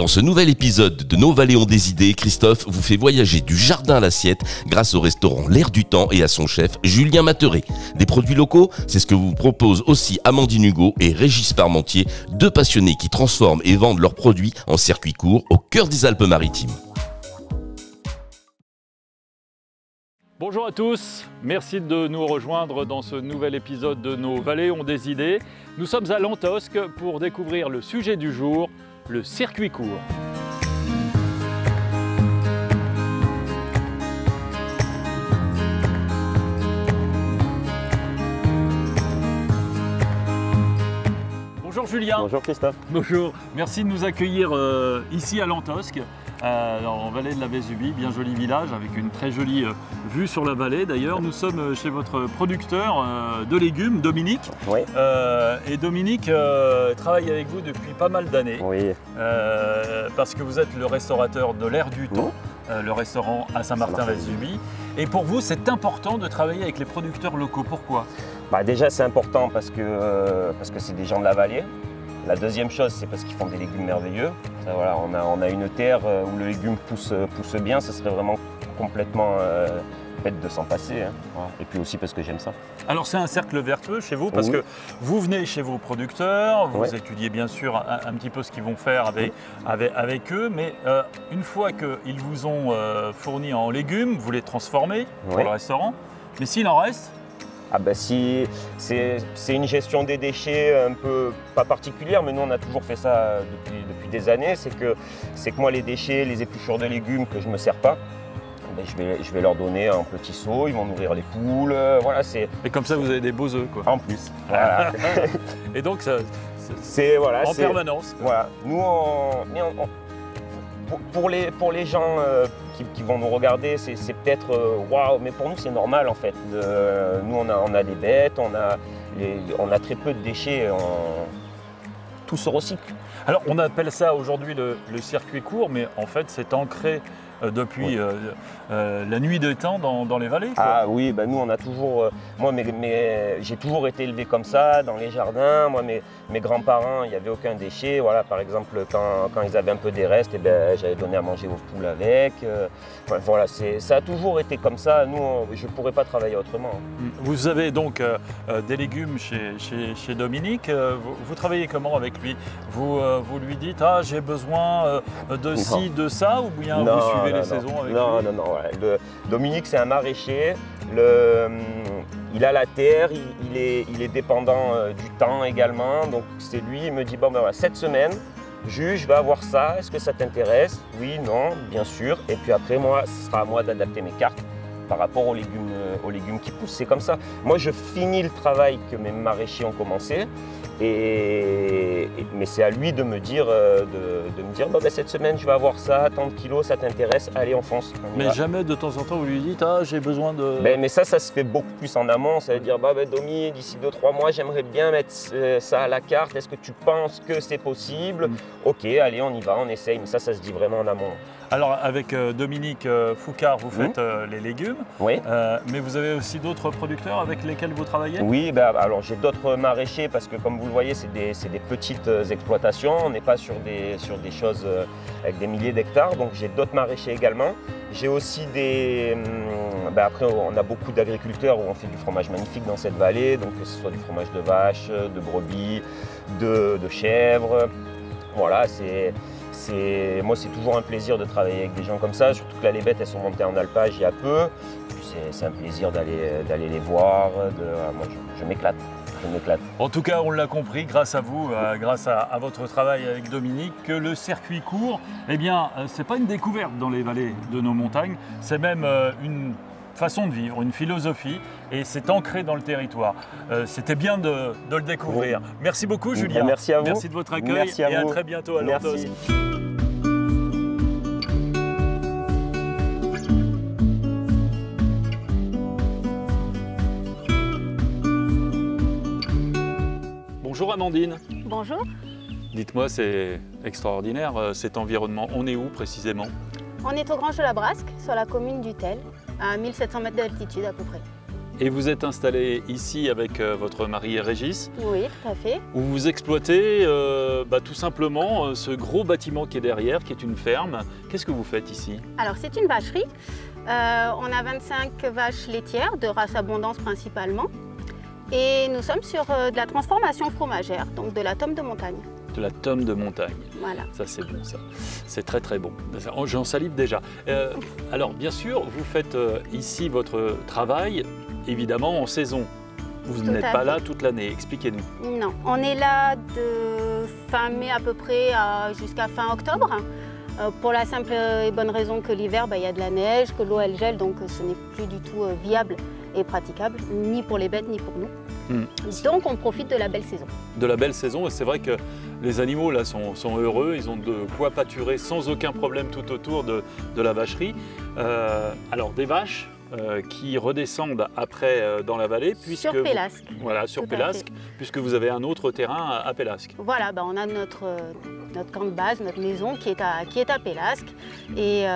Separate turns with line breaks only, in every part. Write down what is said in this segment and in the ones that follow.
Dans ce nouvel épisode de Nos Vallées ont des idées, Christophe vous fait voyager du jardin à l'assiette grâce au restaurant L'Air du Temps et à son chef Julien Materet. Des produits locaux, c'est ce que vous proposent aussi Amandine Hugo et Régis Parmentier, deux passionnés qui transforment et vendent leurs produits en circuit court au cœur des Alpes-Maritimes.
Bonjour à tous, merci de nous rejoindre dans ce nouvel épisode de Nos Vallées ont des idées. Nous sommes à Lantosque pour découvrir le sujet du jour, le circuit court. Bonjour Julien.
Bonjour Christophe.
Bonjour, merci de nous accueillir ici à Lantosque, en vallée de la Vésubie, bien joli village avec une très jolie vue sur la vallée. D'ailleurs, nous sommes chez votre producteur de légumes, Dominique.
Oui.
Et Dominique travaille avec vous depuis pas mal d'années.
Oui.
Parce que vous êtes le restaurateur de l'Air du Temps, le restaurant à Saint-Martin-Vésubie. Et pour vous, c'est important de travailler avec les producteurs locaux. Pourquoi ?
Déjà, c'est important parce que c'est des gens de la vallée. La deuxième chose, c'est parce qu'ils font des légumes merveilleux. Ça, voilà, on a une terre où le légume pousse bien. Ce serait vraiment complètement bête de s'en passer. Hein. Voilà. Et puis aussi parce que j'aime ça.
Alors c'est un cercle vertueux chez vous parce que vous venez chez vos producteurs, vous étudiez bien sûr un petit peu ce qu'ils vont faire avec eux, mais une fois qu'ils vous ont fourni en légumes, vous les transformez pour le restaurant. Mais s'il en reste,
si c'est une gestion des déchets un peu pas particulière, mais nous on a toujours fait ça depuis des années. C'est que moi les déchets, les épluchures de légumes que je ne me sers pas, je vais leur donner un petit seau, ils vont nourrir les poules. Voilà,
et comme ça vous avez des beaux œufs quoi.
En plus. Voilà.
Et donc
c'est en
permanence.
Voilà. Nous pour les gens qui vont nous regarder, c'est peut-être waouh, mais pour nous c'est normal en fait. Nous on a des bêtes, on a très peu de déchets, tout se recycle.
Alors on appelle ça aujourd'hui le circuit court, mais en fait c'est ancré depuis la nuit des temps dans les vallées quoi.
Ah oui, nous on a toujours, moi j'ai toujours été élevé comme ça, dans les jardins. Moi mes grands-parents, il n'y avait aucun déchet. Voilà, par exemple quand ils avaient un peu des restes, j'avais donné à manger aux poules avec. Voilà, ça a toujours été comme ça. Nous, je ne pourrais pas travailler autrement.
Vous avez donc des légumes chez Dominique. Vous travaillez comment avec lui ? Vous lui dites j'ai besoin de ci, de ça, ou bien vous suivez les saisons avec lui ?
Non. Ouais. Dominique, c'est un maraîcher. Il a la terre, il est dépendant du temps également. Donc c'est lui, il me dit cette semaine, je vais avoir ça, est-ce que ça t'intéresse ? Oui, non, bien sûr. Et puis après, moi, ce sera à moi d'adapter mes cartes par rapport aux légumes qui poussent. C'est comme ça. Moi, je finis le travail que mes maraîchers ont commencé. Mais c'est à lui de me dire, cette semaine je vais avoir ça, tant de kilos, ça t'intéresse, allez on fonce.
Mais jamais de temps en temps vous lui dites j'ai besoin de…
Mais ça se fait beaucoup plus en amont, ça veut dire Domi, d'ici 2-3 mois j'aimerais bien mettre ça à la carte, est-ce que tu penses que c'est possible ? Ok, allez on y va, on essaye, mais ça se dit vraiment en amont.
Alors avec Dominique Foucard, vous faites les légumes, mais vous avez aussi d'autres producteurs avec lesquels vous travaillez ?
Oui, alors j'ai d'autres maraîchers parce que comme vous le voyez, c'est des petites exploitations, on n'est pas sur des choses avec des milliers d'hectares, donc j'ai d'autres maraîchers également. J'ai aussi après on a beaucoup d'agriculteurs où on fait du fromage magnifique dans cette vallée, donc que ce soit du fromage de vache, de brebis, de chèvre. Voilà, moi c'est toujours un plaisir de travailler avec des gens comme ça, surtout que là les bêtes elles sont montées en alpage il y a peu. C'est un plaisir d'aller les voir, moi je m'éclate.
En tout cas, on l'a compris grâce à vous, grâce à votre travail avec Dominique, que le circuit court, c'est pas une découverte dans les vallées de nos montagnes, c'est même une façon de vivre, une philosophie, et c'est ancré dans le territoire. C'était bien de le découvrir. Merci beaucoup Julien.
Merci à vous.
Merci de votre accueil et à très bientôt à Lantosque. Bonjour Amandine.
Bonjour.
Dites-moi, c'est extraordinaire cet environnement. On est où précisément ?
On est au Grange de la Brasque, sur la commune d'Utel, à 1700 mètres d'altitude à peu près.
Et vous êtes installé ici avec votre mari Régis,
Oui, tout à fait.
où vous exploitez tout simplement ce gros bâtiment qui est derrière, qui est une ferme. Qu'est-ce que vous faites ici?
Alors, c'est une vacherie. On a 25 vaches laitières, de race abondance principalement. Et nous sommes sur de la transformation fromagère, donc de la tome de montagne.
De la tome de montagne.
Voilà.
Ça, c'est bon, ça. C'est très, très bon. J'en salive déjà. Alors, bien sûr, vous faites ici votre travail, évidemment, en saison. Vous
Tout
n'êtes
à
pas
fait.
là toute l'année. Expliquez-nous.
Non, on est là de fin mai à peu près jusqu'à fin octobre. Pour la simple et bonne raison que l'hiver, il y a de la neige, que l'eau elle gèle, donc ce n'est plus du tout viable et praticable, ni pour les bêtes, ni pour nous. Donc on profite de la belle saison.
De la belle saison, et c'est vrai que les animaux là sont heureux, ils ont de quoi pâturer sans aucun problème tout autour de la vacherie. Alors des vaches qui redescendent après dans la vallée, puisque
Sur Pélasque.
Voilà, sur
Tout à
Pélasque, puisque vous avez un autre terrain à Pélasque.
Voilà, on a notre camp de base, notre maison qui est à Pélasque. Et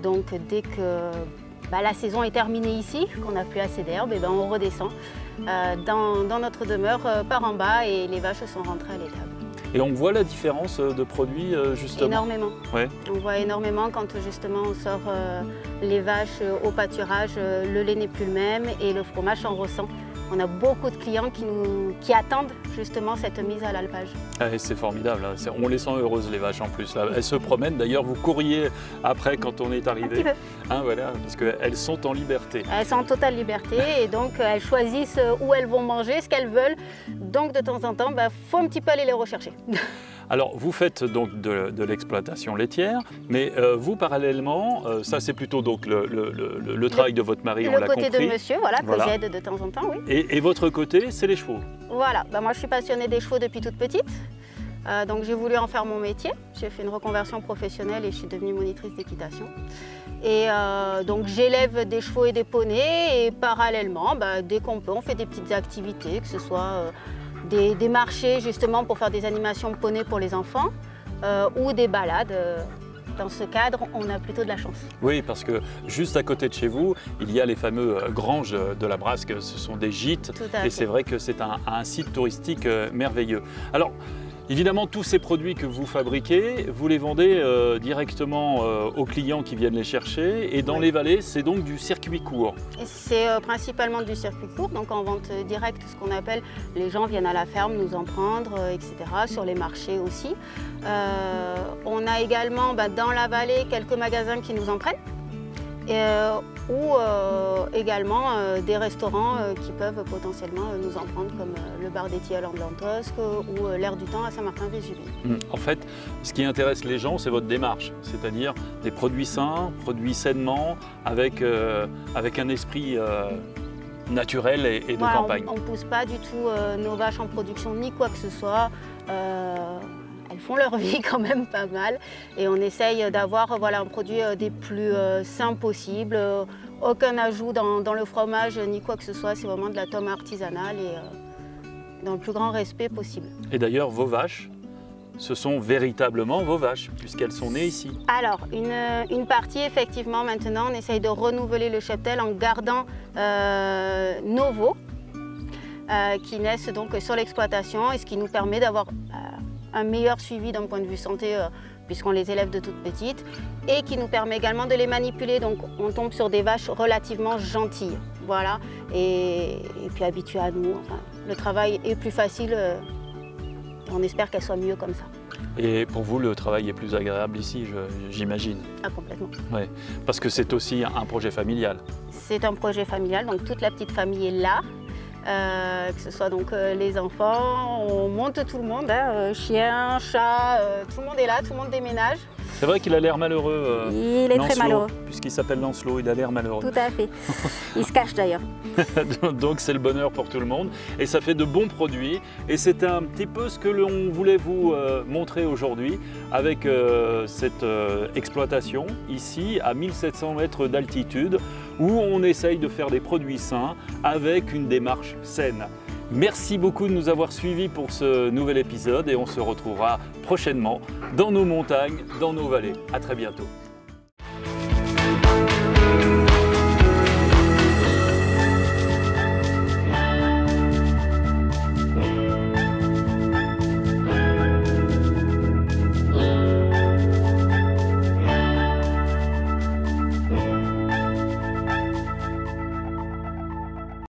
donc dès que la saison est terminée ici, qu'on n'a plus assez d'herbe, on redescend dans notre demeure par en bas et les vaches sont rentrées à l'étable.
Et on voit la différence de produits justement.
Énormément.
Ouais.
On voit énormément quand justement on sort les vaches au pâturage, le lait n'est plus le même et le fromage s'en ressent. On a beaucoup de clients qui attendent justement cette mise à l'alpage.
Ah, c'est formidable, hein. On les sent heureuses les vaches en plus. Là. Elles se promènent, d'ailleurs vous courriez après quand on est arrivé. Hein, voilà, parce qu'elles sont en liberté.
Elles sont en totale liberté et donc elles choisissent où elles vont manger, ce qu'elles veulent. Donc de temps en temps, faut un petit peu aller les rechercher.
Alors vous faites donc de l'exploitation laitière, mais vous parallèlement, ça c'est plutôt donc le travail de votre mari, on l'a compris.
Le côté de monsieur, voilà,
Voilà.
que j'aide de temps en temps, oui.
Et votre côté, c'est les chevaux.
Voilà, moi je suis passionnée des chevaux depuis toute petite. Donc j'ai voulu en faire mon métier. J'ai fait une reconversion professionnelle et je suis devenue monitrice d'équitation. Et donc j'élève des chevaux et des poneys et parallèlement, dès qu'on peut, on fait des petites activités, que ce soit des marchés justement pour faire des animations poney pour les enfants ou des balades. Dans ce cadre, on a plutôt de la chance.
Oui, parce que juste à côté de chez vous, il y a les fameux granges de la Brasque. Ce sont des gîtes et c'est vrai que c'est un site touristique merveilleux. Alors, évidemment, tous ces produits que vous fabriquez, vous les vendez directement aux clients qui viennent les chercher. Et dans les vallées, c'est donc du circuit court.
C'est principalement du circuit court, donc en vente directe, ce qu'on appelle, les gens viennent à la ferme nous en prendre, etc. Sur les marchés aussi. On a également dans la vallée quelques magasins qui nous en prennent. Ou également des restaurants qui peuvent potentiellement nous en prendre, comme le bar des Tilleuls en Blanc-Tosque ou l'Air du Temps à Saint-Martin-Vésubie.
En fait, ce qui intéresse les gens, c'est votre démarche, c'est-à-dire des produits sains, produits sainement, avec un esprit naturel et de campagne.
On ne pousse pas du tout nos vaches en production ni quoi que ce soit. Elles font leur vie quand même pas mal et on essaye d'avoir un produit des plus sains possibles. Aucun ajout dans le fromage ni quoi que ce soit, c'est vraiment de la tome artisanale et dans le plus grand respect possible.
Et d'ailleurs, vos vaches, ce sont véritablement vos vaches puisqu'elles sont nées ici.
Alors, une partie, effectivement, maintenant, on essaye de renouveler le cheptel en gardant nos veaux qui naissent donc sur l'exploitation et ce qui nous permet d'avoir un meilleur suivi d'un point de vue santé puisqu'on les élève de toutes petites et qui nous permet également de les manipuler. Donc on tombe sur des vaches relativement gentilles, voilà, et puis habituées à nous. Enfin, le travail est plus facile, on espère qu'elle soit mieux comme ça.
Et pour vous, le travail est plus agréable ici, j'imagine.
Ah, complètement.
Ouais, parce que c'est aussi un projet familial.
C'est un projet familial, donc toute la petite famille est là. Que ce soit donc les enfants, on monte tout le monde, chien, chat, tout le monde est là, tout le monde déménage.
C'est vrai qu'il a l'air malheureux.
Il est très malheureux.
Puisqu'il s'appelle Lancelot, il a l'air malheureux.
Tout à fait. Il se cache d'ailleurs.
Donc c'est le bonheur pour tout le monde et ça fait de bons produits. Et c'est un petit peu ce que l'on voulait vous montrer aujourd'hui avec cette exploitation ici à 1700 mètres d'altitude où on essaye de faire des produits sains avec une démarche saine. Merci beaucoup de nous avoir suivis pour ce nouvel épisode et on se retrouvera prochainement dans nos montagnes, dans nos vallées. À très bientôt.